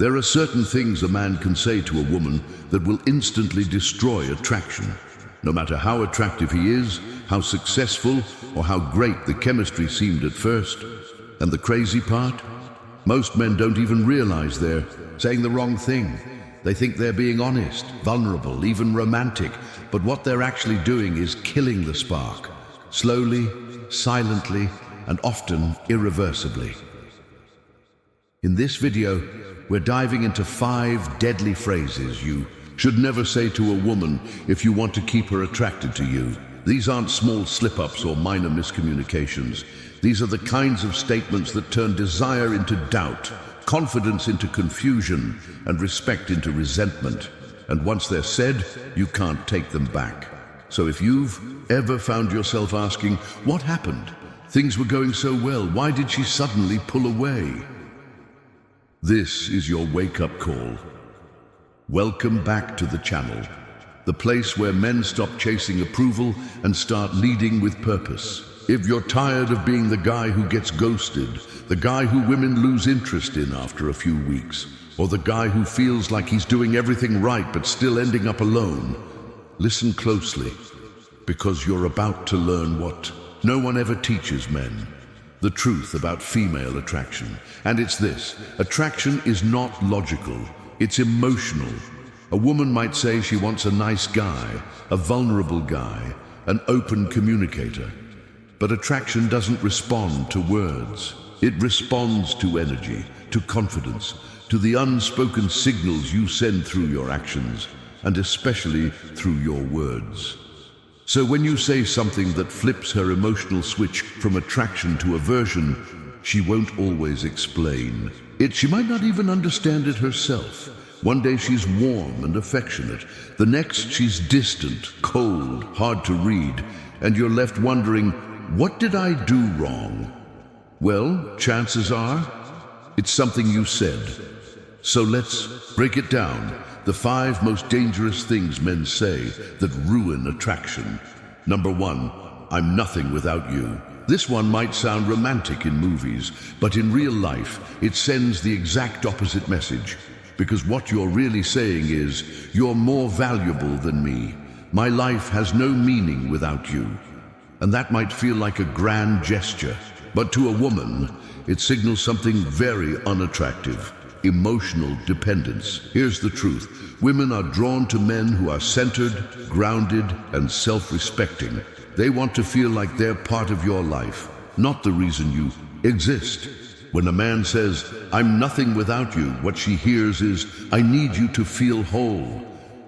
There are certain things a man can say to a woman that will instantly destroy attraction. No matter how attractive he is, how successful, or how great the chemistry seemed at first. And the crazy part? Most men don't even realize they're saying the wrong thing. They think they're being honest, vulnerable, even romantic, but what they're actually doing is killing the spark. Slowly, silently, and often irreversibly. In this video, we're diving into 5 deadly phrases you should never say to a woman if you want to keep her attracted to you. These aren't small slip-ups or minor miscommunications. These are the kinds of statements that turn desire into doubt, confidence into confusion, and respect into resentment. And once they're said, you can't take them back. So if you've ever found yourself asking, what happened? Things were going so well, why did she suddenly pull away? This is your wake-up call. Welcome back to the channel, the place where men stop chasing approval and start leading with purpose. If you're tired of being the guy who gets ghosted, the guy who women lose interest in after a few weeks, or the guy who feels like he's doing everything right but still ending up alone, listen closely, because you're about to learn what no one ever teaches men. The truth about female attraction. And it's this: attraction is not logical, it's emotional. A woman might say she wants a nice guy, a vulnerable guy, an open communicator. But attraction doesn't respond to words. It responds to energy, to confidence, to the unspoken signals you send through your actions, and especially through your words. So when you say something that flips her emotional switch from attraction to aversion, she won't always explain. She might not even understand it herself. One day she's warm and affectionate. The next she's distant, cold, hard to read, and you're left wondering, what did I do wrong? Well, chances are, it's something you said. So let's break it down. The 5 most dangerous things men say that ruin attraction. Number 1, I'm nothing without you. This one might sound romantic in movies, but in real life, it sends the exact opposite message. Because what you're really saying is, you're more valuable than me. My life has no meaning without you. And that might feel like a grand gesture, but to a woman, it signals something very unattractive. Emotional dependence. Here's the truth. Women are drawn to men who are centered, grounded, and self-respecting. They want to feel like they're part of your life, not the reason you exist. When a man says, I'm nothing without you, what she hears is, I need you to feel whole.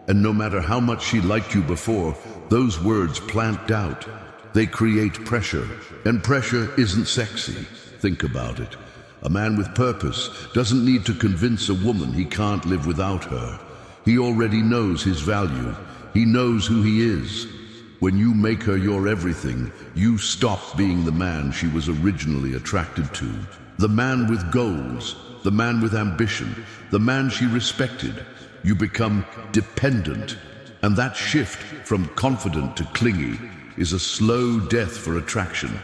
And no matter how much she liked you before, those words plant doubt. They create pressure, and pressure isn't sexy. Think about it. A man with purpose doesn't need to convince a woman he can't live without her. He already knows his value. He knows who he is. When you make her your everything, you stop being the man she was originally attracted to. The man with goals, the man with ambition, the man she respected. You become dependent. And that shift from confident to clingy is a slow death for attraction.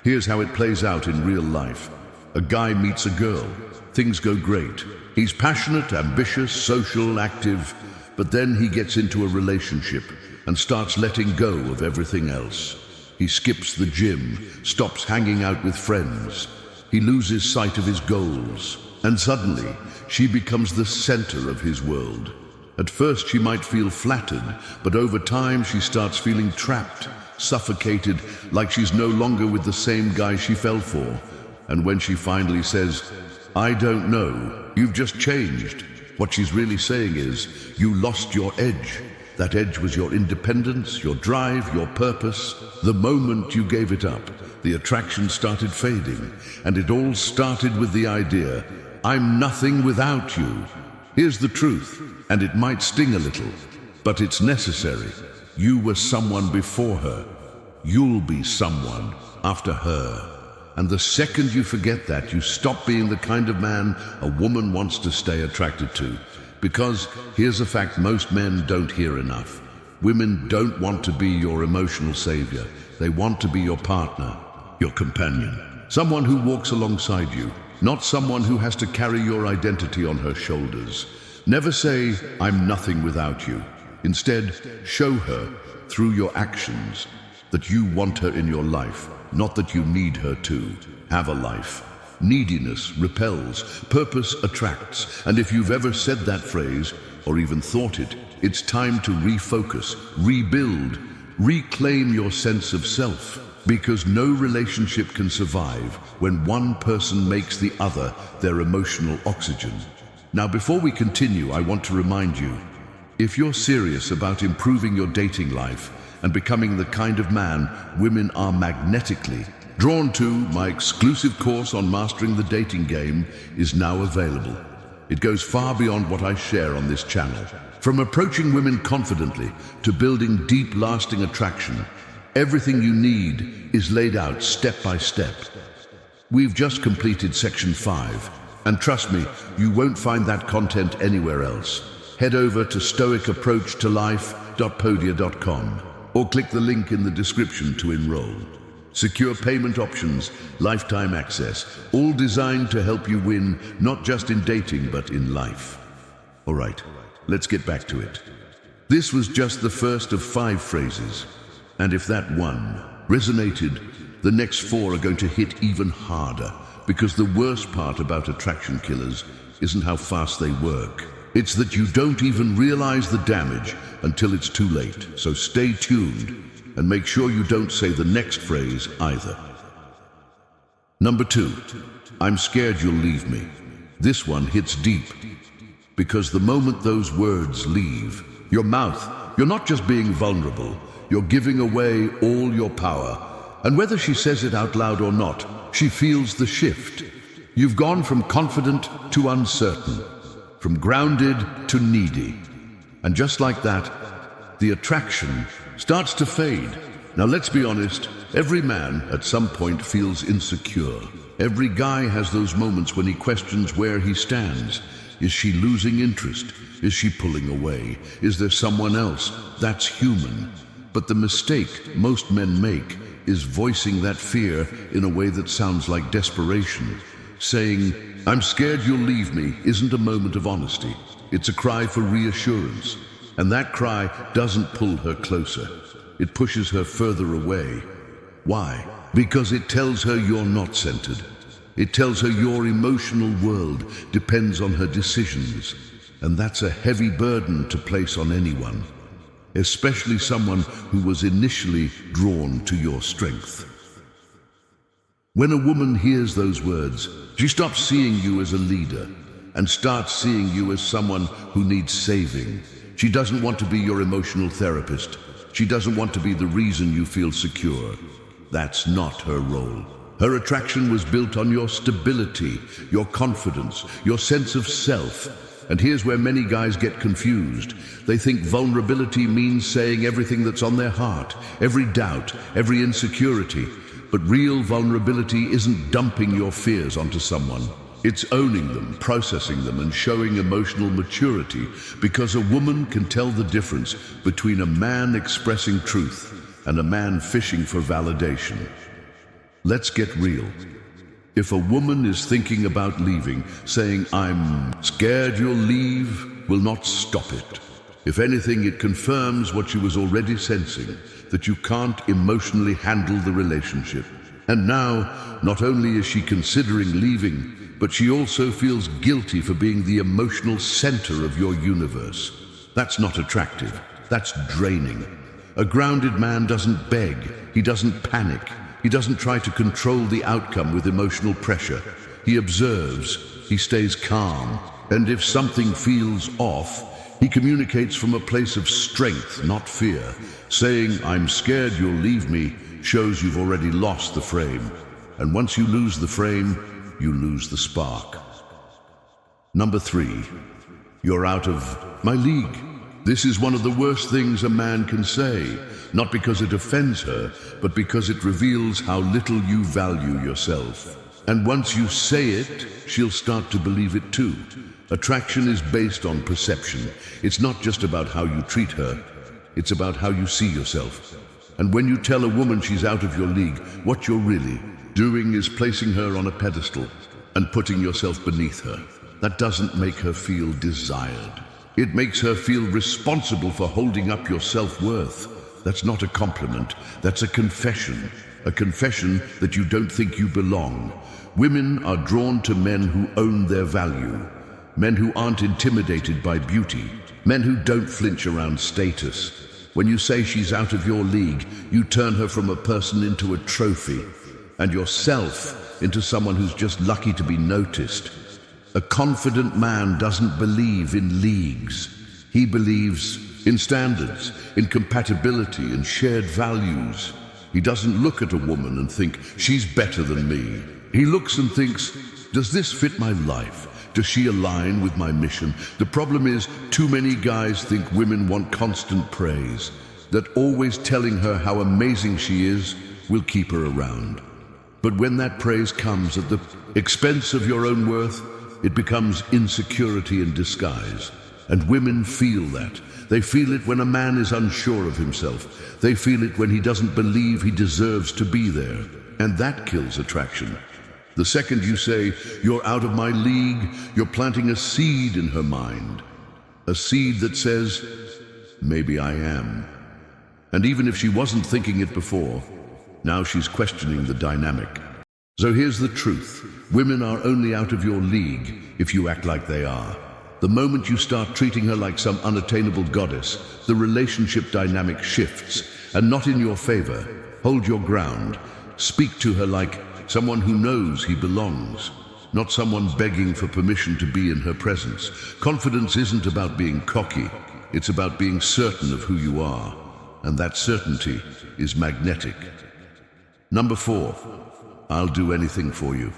Here's how it plays out in real life. A guy meets a girl. Things go great. He's passionate, ambitious, social, active, but then he gets into a relationship and starts letting go of everything else. He skips the gym, stops hanging out with friends. He loses sight of his goals, and suddenly she becomes the center of his world. At first she might feel flattered, but over time she starts feeling trapped, suffocated, like she's no longer with the same guy she fell for. And when she finally says, I don't know, you've just changed, what she's really saying is, you lost your edge. That edge was your independence, your drive, your purpose. The moment you gave it up, the attraction started fading, and it all started with the idea, I'm nothing without you. Here's the truth, and it might sting a little, but it's necessary. You were someone before her. You'll be someone after her. And the second you forget that, you stop being the kind of man a woman wants to stay attracted to. Because here's a fact most men don't hear enough. Women don't want to be your emotional savior. They want to be your partner, your companion. Someone who walks alongside you, not someone who has to carry your identity on her shoulders. Never say, "I'm nothing without you." Instead, show her, through your actions, that you want her in your life, not that you need her to have a life. Neediness repels, purpose attracts, and if you've ever said that phrase, or even thought it, it's time to refocus, rebuild, reclaim your sense of self, because no relationship can survive when one person makes the other their emotional oxygen. Now, before we continue, I want to remind you, if you're serious about improving your dating life and becoming the kind of man women are magnetically drawn to, my exclusive course on mastering the dating game is now available. It goes far beyond what I share on this channel. From approaching women confidently to building deep, lasting attraction, everything you need is laid out step by step. We've just completed section 5, and trust me, you won't find that content anywhere else. Head over to stoicapproachtolife.podia.com or click the link in the description to enroll. Secure payment options, lifetime access, all designed to help you win, not just in dating, but in life. All right, let's get back to it. This was just the first of 5 phrases. And if that one resonated, the next 4 are going to hit even harder, because the worst part about attraction killers isn't how fast they work. It's that you don't even realize the damage until it's too late. So stay tuned and make sure you don't say the next phrase either. Number 2, "I'm scared you'll leave me." This one hits deep, because the moment those words leave your mouth, you're not just being vulnerable, you're giving away all your power. And whether she says it out loud or not, she feels the shift. You've gone from confident to uncertain, from grounded to needy. And just like that, the attraction starts to fade. Now let's be honest, every man at some point feels insecure. Every guy has those moments when he questions where he stands. Is she losing interest? Is she pulling away? Is there someone else? That's human. But the mistake most men make is voicing that fear in a way that sounds like desperation. Saying, "I'm scared you'll leave me," isn't a moment of honesty. It's a cry for reassurance. And that cry doesn't pull her closer. It pushes her further away. Why? Because it tells her you're not centered. It tells her your emotional world depends on her decisions. And that's a heavy burden to place on anyone, especially someone who was initially drawn to your strength. When a woman hears those words, she stops seeing you as a leader and starts seeing you as someone who needs saving. She doesn't want to be your emotional therapist. She doesn't want to be the reason you feel secure. That's not her role. Her attraction was built on your stability, your confidence, your sense of self. And here's where many guys get confused. They think vulnerability means saying everything that's on their heart, every doubt, every insecurity. But real vulnerability isn't dumping your fears onto someone. It's owning them, processing them, and showing emotional maturity, because a woman can tell the difference between a man expressing truth and a man fishing for validation. Let's get real. If a woman is thinking about leaving, saying, "I'm scared you'll leave," will not stop it. If anything, it confirms what she was already sensing, that you can't emotionally handle the relationship. And now, not only is she considering leaving, but she also feels guilty for being the emotional center of your universe. That's not attractive. That's draining. A grounded man doesn't beg. He doesn't panic. He doesn't try to control the outcome with emotional pressure. He observes. He stays calm. And if something feels off, he communicates from a place of strength, not fear. Saying, "I'm scared you'll leave me," shows you've already lost the frame. And once you lose the frame, you lose the spark. Number 3, "You're out of my league." This is one of the worst things a man can say, not because it offends her, but because it reveals how little you value yourself. And once you say it, she'll start to believe it too. Attraction is based on perception. It's not just about how you treat her, it's about how you see yourself. And when you tell a woman she's out of your league, what you're really doing is placing her on a pedestal. and putting yourself beneath her. That doesn't make her feel desired. It makes her feel responsible for holding up your self-worth. That's not a compliment, that's a confession that you don't think you belong. Women are drawn to men who own their value, men who aren't intimidated by beauty, men who don't flinch around status. When you say she's out of your league, you turn her from a person into a trophy, and yourself into someone who's just lucky to be noticed. A confident man doesn't believe in leagues. He believes in standards, in compatibility, and shared values. He doesn't look at a woman and think, she's better than me. He looks and thinks, does this fit my life? Does she align with my mission? The problem is, too many guys think women want constant praise, that always telling her how amazing she is will keep her around. But when that praise comes at the expense of your own worth, it becomes insecurity in disguise. And women feel that. They feel it when a man is unsure of himself. They feel it when he doesn't believe he deserves to be there. And that kills attraction. The second you say, you're out of my league, you're planting a seed in her mind. A seed that says, maybe I am. And even if she wasn't thinking it before, now she's questioning the dynamic. So here's the truth. Women are only out of your league if you act like they are. The moment you start treating her like some unattainable goddess, the relationship dynamic shifts, and not in your favor. Hold your ground. Speak to her like someone who knows he belongs, not someone begging for permission to be in her presence. Confidence isn't about being cocky. It's about being certain of who you are, and that certainty is magnetic. Number 4, I'll do anything for you.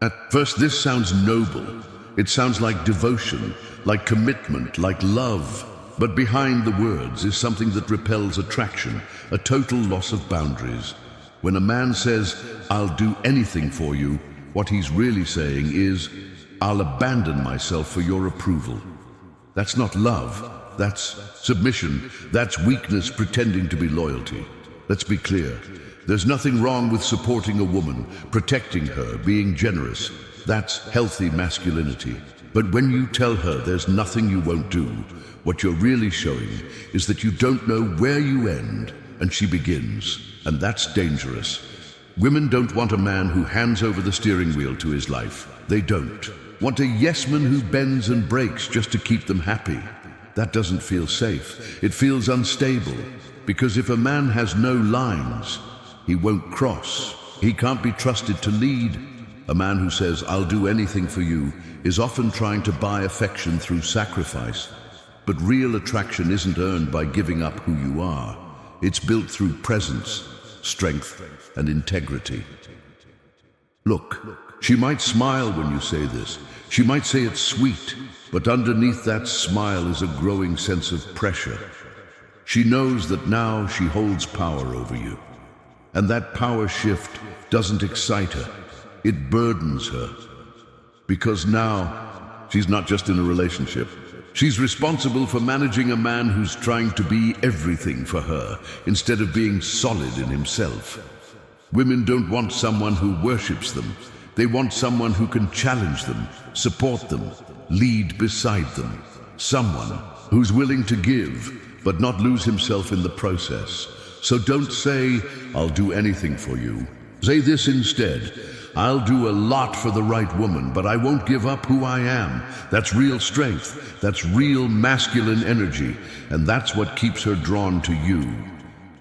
At first, this sounds noble. It sounds like devotion, like commitment, like love. But behind the words is something that repels attraction, a total loss of boundaries. When a man says, I'll do anything for you, what he's really saying is, I'll abandon myself for your approval. That's not love. That's submission. That's weakness pretending to be loyalty. Let's be clear. There's nothing wrong with supporting a woman, protecting her, being generous. That's healthy masculinity. But when you tell her there's nothing you won't do, what you're really showing is that you don't know where you end and she begins. And that's dangerous. Women don't want a man who hands over the steering wheel to his life. They don't want a yes-man who bends and breaks just to keep them happy. That doesn't feel safe. It feels unstable. Because if a man has no lines, he won't cross. He can't be trusted to lead. A man who says, I'll do anything for you, is often trying to buy affection through sacrifice. But real attraction isn't earned by giving up who you are. It's built through presence, strength, and integrity. Look, she might smile when you say this. She might say it's sweet, but underneath that smile is a growing sense of pressure. She knows that now she holds power over you. And that power shift doesn't excite her. It burdens her. Because now, she's not just in a relationship. She's responsible for managing a man who's trying to be everything for her, instead of being solid in himself. Women don't want someone who worships them. They want someone who can challenge them, support them, lead beside them. Someone who's willing to give, but not lose himself in the process. So don't say, I'll do anything for you. Say this instead. I'll do a lot for the right woman, but I won't give up who I am. That's real strength. That's real masculine energy. And that's what keeps her drawn to you.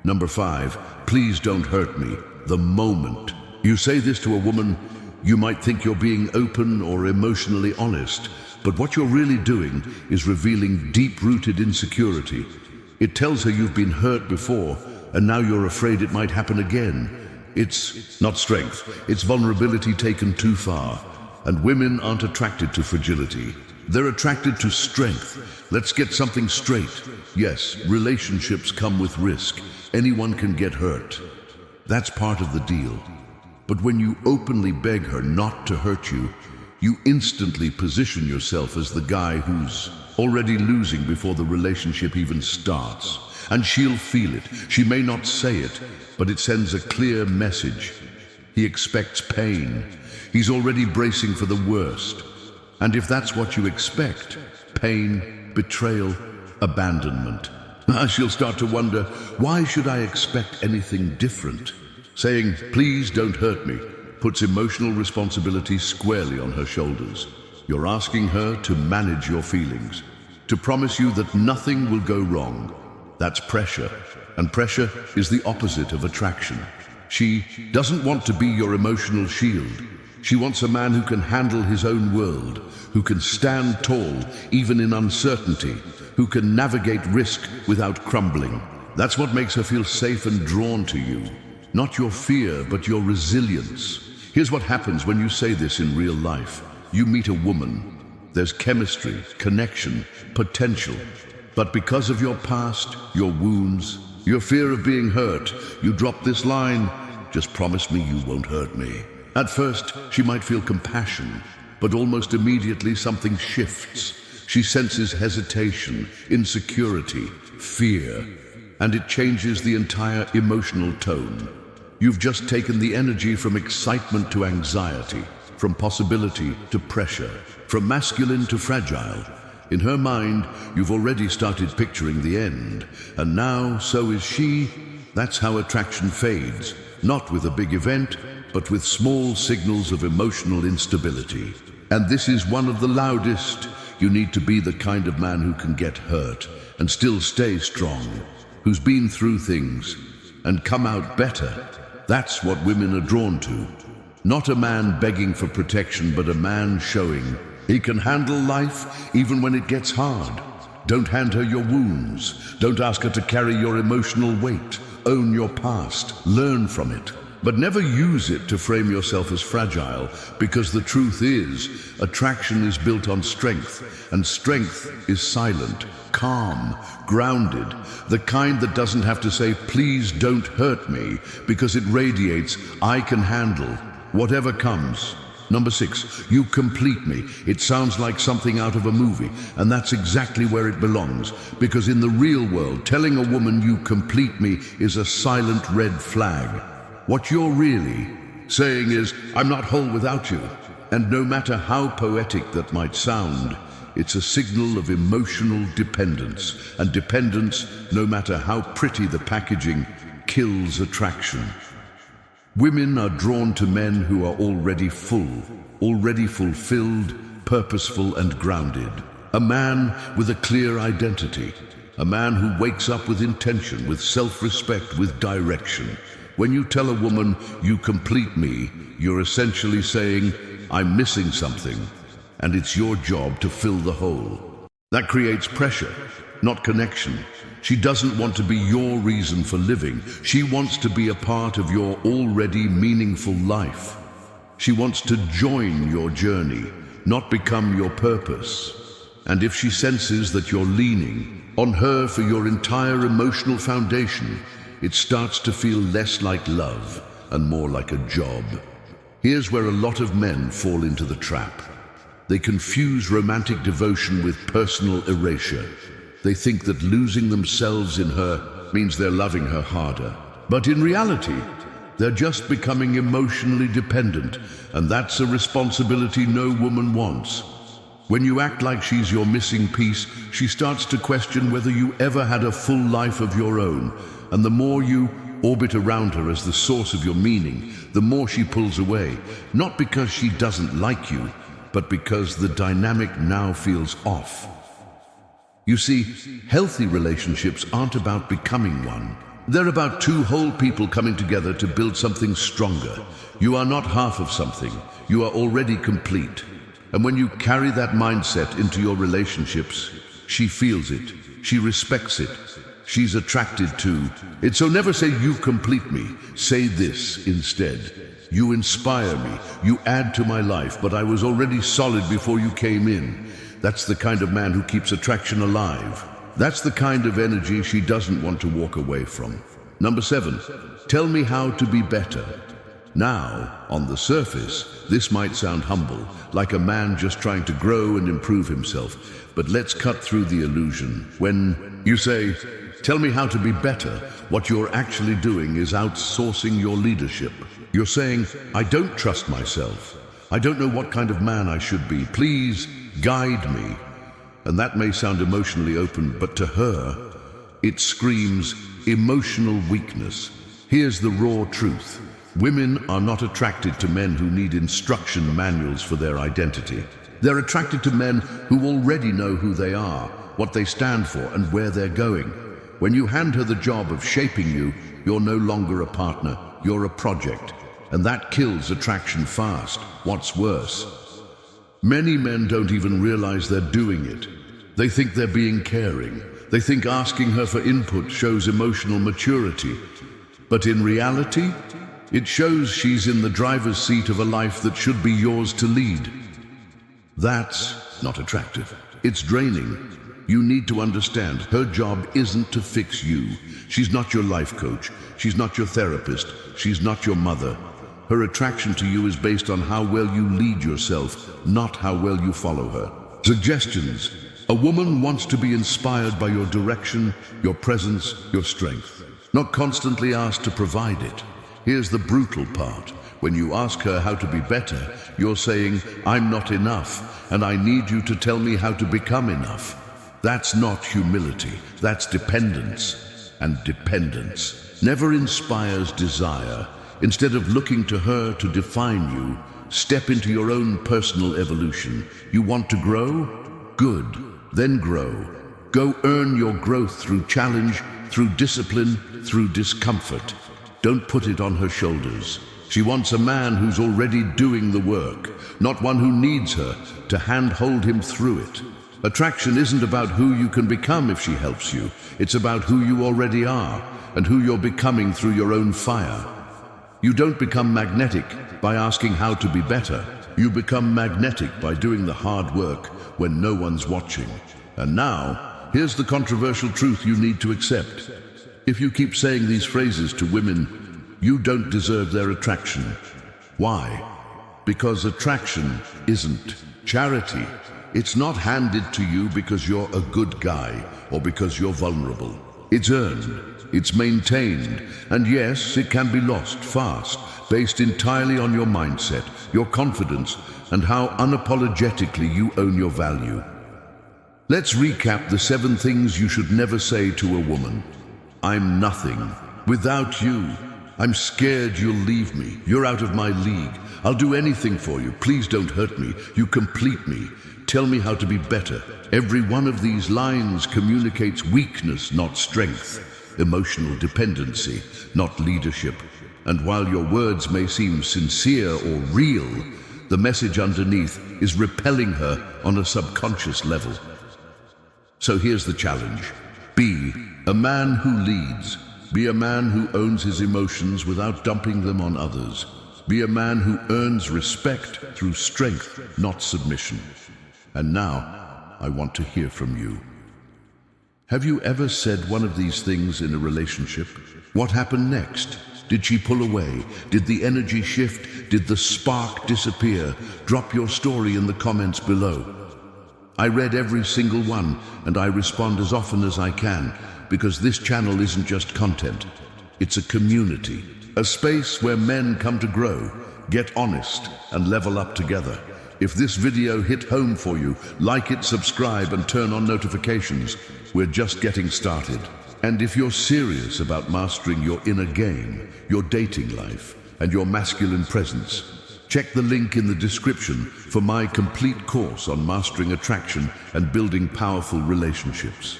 Number 5, please don't hurt me. The moment you say this to a woman, you might think you're being open or emotionally honest. But what you're really doing is revealing deep-rooted insecurity. It tells her you've been hurt before, and now you're afraid it might happen again. It's not strength, it's vulnerability taken too far. And women aren't attracted to fragility. They're attracted to strength. Let's get something straight. Yes, relationships come with risk. Anyone can get hurt. That's part of the deal. But when you openly beg her not to hurt you, you instantly position yourself as the guy who's already losing before the relationship even starts. And she'll feel it. She may not say it, but it sends a clear message. He expects pain. He's already bracing for the worst. And if that's what you expect, pain, betrayal, abandonment, she'll start to wonder, why should I expect anything different? Saying, please don't hurt me, puts emotional responsibility squarely on her shoulders. You're asking her to manage your feelings, to promise you that nothing will go wrong. That's pressure, and pressure is the opposite of attraction. She doesn't want to be your emotional shield. She wants a man who can handle his own world, who can stand tall even in uncertainty, who can navigate risk without crumbling. That's what makes her feel safe and drawn to you. Not your fear, but your resilience. Here's what happens when you say this in real life. You meet a woman. There's chemistry, connection, potential. But because of your past, your wounds, your fear of being hurt, you drop this line, just promise me you won't hurt me. At first, she might feel compassion, but almost immediately something shifts. She senses hesitation, insecurity, fear, and it changes the entire emotional tone. You've just taken the energy from excitement to anxiety, from possibility to pressure, from masculine to fragile. In her mind, you've already started picturing the end, and now so is she. That's how attraction fades, not with a big event, but with small signals of emotional instability. And this is one of the loudest. You need to be the kind of man who can get hurt and still stay strong, who's been through things and come out better. That's what women are drawn to. Not a man begging for protection, but a man showing he can handle life even when it gets hard. Don't hand her your wounds. Don't ask her to carry your emotional weight. Own your past. Learn from it. But never use it to frame yourself as fragile, because the truth is, attraction is built on strength, and strength is silent, calm, grounded, the kind that doesn't have to say, please don't hurt me, because it radiates, I can handle whatever comes. Number 6, you complete me. It sounds like something out of a movie, and that's exactly where it belongs, because in the real world, telling a woman you complete me is a silent red flag. What you're really saying is, I'm not whole without you. And no matter how poetic that might sound, it's a signal of emotional dependence. And dependence, no matter how pretty the packaging, kills attraction. Women are drawn to men who are already full, already fulfilled, purposeful and grounded. A man with a clear identity. A man who wakes up with intention, with self-respect, with direction. When you tell a woman, you complete me, you're essentially saying, I'm missing something, and it's your job to fill the hole. That creates pressure, not connection. She doesn't want to be your reason for living. She wants to be a part of your already meaningful life. She wants to join your journey, not become your purpose. And if she senses that you're leaning on her for your entire emotional foundation, it starts to feel less like love and more like a job. Here's where a lot of men fall into the trap. They confuse romantic devotion with personal erasure. They think that losing themselves in her means they're loving her harder. But in reality, they're just becoming emotionally dependent, and that's a responsibility no woman wants. When you act like she's your missing piece, she starts to question whether you ever had a full life of your own. And the more you orbit around her as the source of your meaning, the more she pulls away, not because she doesn't like you, but because the dynamic now feels off. You see, healthy relationships aren't about becoming one. They're about two whole people coming together to build something stronger. You are not half of something. You are already complete. And when you carry that mindset into your relationships, she feels it. She respects it. She's attracted to it. So never say you complete me. Say this instead. You inspire me. You add to my life, but I was already solid before you came in. That's the kind of man who keeps attraction alive. That's the kind of energy she doesn't want to walk away from. Number 7, tell me how to be better. Now, on the surface, this might sound humble, like a man just trying to grow and improve himself. But let's cut through the illusion. When you say, Tell me how to be better. What you're actually doing is outsourcing your leadership. You're saying, I don't trust myself. I don't know what kind of man I should be. Please guide me. And that may sound emotionally open, but to her, it screams emotional weakness. Here's the raw truth. Women are not attracted to men who need instruction manuals for their identity. They're attracted to men who already know who they are, what they stand for, and where they're going. When you hand her the job of shaping you, you're no longer a partner, you're a project. And that kills attraction fast. What's worse, many men don't even realize they're doing it. They think they're being caring. They think asking her for input shows emotional maturity. But in reality, it shows she's in the driver's seat of a life that should be yours to lead. That's not attractive. It's draining. You need to understand, her job isn't to fix you. She's not your life coach. She's not your therapist. She's not your mother. Her attraction to you is based on how well you lead yourself, not how well you follow her. Suggestions. A woman wants to be inspired by your direction, your presence, your strength, not constantly asked to provide it. Here's the brutal part. When you ask her how to be better, you're saying, I'm not enough, and I need you to tell me how to become enough. That's not humility, that's dependence. And dependence never inspires desire. Instead of looking to her to define you, step into your own personal evolution. You want to grow? Good. Then grow. Go earn your growth through challenge, through discipline, through discomfort. Don't put it on her shoulders. She wants a man who's already doing the work, not one who needs her to handhold him through it. Attraction isn't about who you can become if she helps you. It's about who you already are and who you're becoming through your own fire. You don't become magnetic by asking how to be better. You become magnetic by doing the hard work when no one's watching. And now, here's the controversial truth you need to accept. If you keep saying these phrases to women, you don't deserve their attraction. Why? Because attraction isn't charity. It's not handed to you because you're a good guy or because you're vulnerable. It's earned, it's maintained, and yes, it can be lost fast, based entirely on your mindset, your confidence, and how unapologetically you own your value. Let's recap the 7 things you should never say to a woman. I'm nothing. Without you, I'm scared you'll leave me. You're out of my league. I'll do anything for you. Please don't hurt me. You complete me. Tell me how to be better. Every one of these lines communicates weakness, not strength, emotional dependency, not leadership. And while your words may seem sincere or real, the message underneath is repelling her on a subconscious level. So here's the challenge. Be a man who leads. Be a man who owns his emotions without dumping them on others. Be a man who earns respect through strength, not submission. And now, I want to hear from you. Have you ever said one of these things in a relationship? What happened next? Did she pull away? Did the energy shift? Did the spark disappear? Drop your story in the comments below. I read every single one, and I respond as often as I can, because this channel isn't just content. It's a community, a space where men come to grow, get honest, and level up together. If this video hit home for you, like it, subscribe, and turn on notifications. We're just getting started. And if you're serious about mastering your inner game, your dating life, and your masculine presence, check the link in the description for my complete course on mastering attraction and building powerful relationships.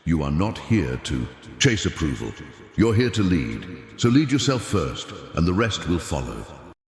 You are not here to chase approval. You're here to lead. So lead yourself first, and the rest will follow.